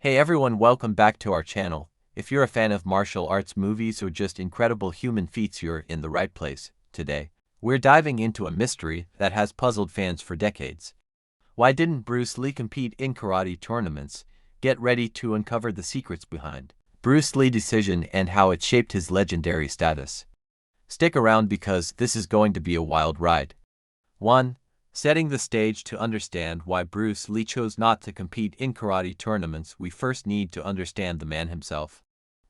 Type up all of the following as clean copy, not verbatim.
Hey everyone, welcome back to our channel. If you're a fan of martial arts movies or just incredible human feats, you're in the right place. Today, we're diving into a mystery that has puzzled fans for decades. Why didn't Bruce Lee compete in karate tournaments? Get ready to uncover the secrets behind Bruce Lee's decision and how it shaped his legendary status. Stick around because this is going to be a wild ride. 1. Setting the stage. To understand why Bruce Lee chose not to compete in karate tournaments, we first need to understand the man himself.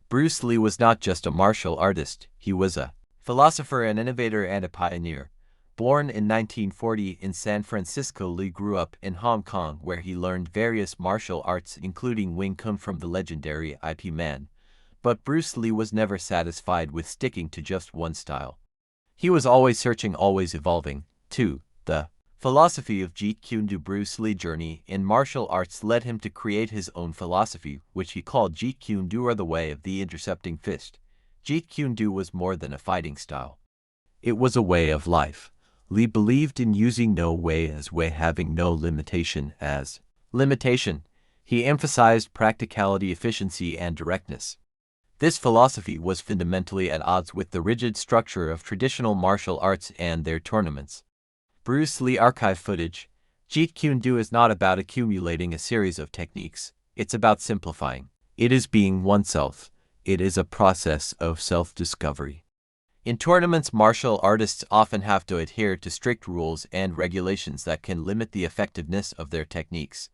Bruce Lee was not just a martial artist, he was a philosopher, an innovator, and a pioneer. Born in 1940 in San Francisco, Lee grew up in Hong Kong, where he learned various martial arts including Wing Chun from the legendary Ip Man. But Bruce Lee was never satisfied with sticking to just one style. He was always searching, always evolving. 2. The philosophy of Jeet Kune Do. Bruce Lee's journey in martial arts led him to create his own philosophy, which he called Jeet Kune Do, or the way of the intercepting fist. Jeet Kune Do was more than a fighting style. It was a way of life. Lee believed in using no way as way, having no limitation as limitation. He emphasized practicality, efficiency, and directness. This philosophy was fundamentally at odds with the rigid structure of traditional martial arts and their tournaments. Bruce Lee archive footage. Jeet Kune Do is not about accumulating a series of techniques. It's about simplifying. It is being oneself. It is a process of self-discovery. In tournaments, martial artists often have to adhere to strict rules and regulations that can limit the effectiveness of their techniques.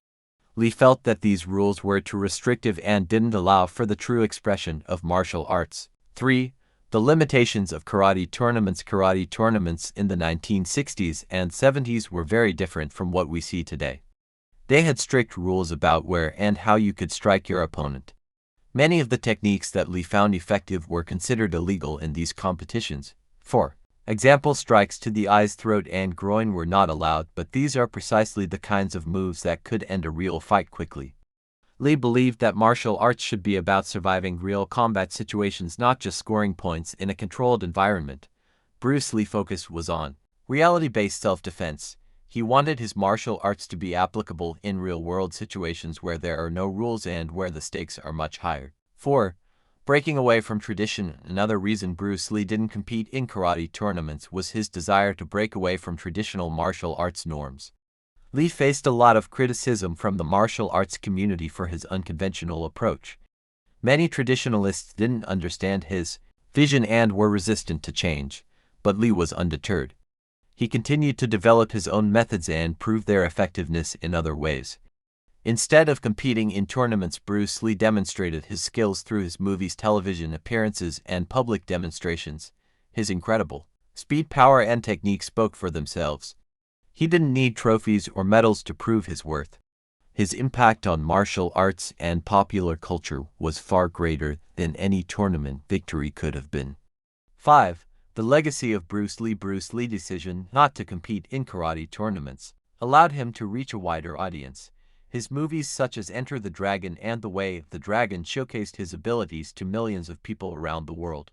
Lee felt that these rules were too restrictive and didn't allow for the true expression of martial arts. 3. The limitations of karate tournaments. Karate tournaments in the 1960s and 70s were very different from what we see today. They had strict rules about where and how you could strike your opponent. Many of the techniques that Lee found effective were considered illegal in these competitions. 4. Example, strikes to the eyes, throat, and groin were not allowed, but these are precisely the kinds of moves that could end a real fight quickly. Lee believed that martial arts should be about surviving real combat situations, not just scoring points in a controlled environment. Bruce Lee's focus was on reality-based self-defense. He wanted his martial arts to be applicable in real-world situations where there are no rules and where the stakes are much higher. 4. Breaking away from tradition. Another reason Bruce Lee didn't compete in karate tournaments was his desire to break away from traditional martial arts norms. Lee faced a lot of criticism from the martial arts community for his unconventional approach. Many traditionalists didn't understand his vision and were resistant to change, but Lee was undeterred. He continued to develop his own methods and prove their effectiveness in other ways. Instead of competing in tournaments, Bruce Lee demonstrated his skills through his movies, television appearances, and public demonstrations. His incredible speed, power, and technique spoke for themselves. He didn't need trophies or medals to prove his worth. His impact on martial arts and popular culture was far greater than any tournament victory could have been. 5. The legacy of Bruce Lee. Bruce Lee's decision not to compete in karate tournaments allowed him to reach a wider audience. His movies such as Enter the Dragon and The Way of the Dragon showcased his abilities to millions of people around the world.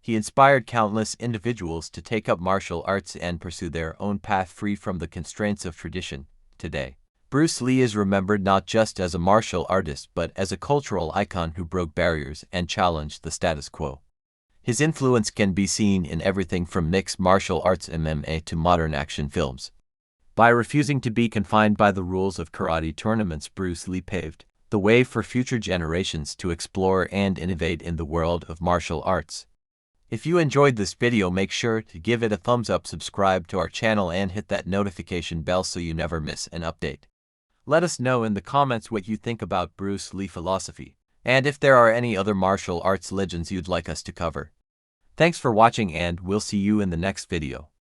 He inspired countless individuals to take up martial arts and pursue their own path free from the constraints of tradition. Today, Bruce Lee is remembered not just as a martial artist but as a cultural icon who broke barriers and challenged the status quo. His influence can be seen in everything from mixed martial arts MMA to modern action films. By refusing to be confined by the rules of karate tournaments, Bruce Lee paved the way for future generations to explore and innovate in the world of martial arts. If you enjoyed this video, make sure to give it a thumbs up, subscribe to our channel, and hit that notification bell so you never miss an update. Let us know in the comments what you think about Bruce Lee philosophy, and if there are any other martial arts legends you'd like us to cover. Thanks for watching, and we'll see you in the next video.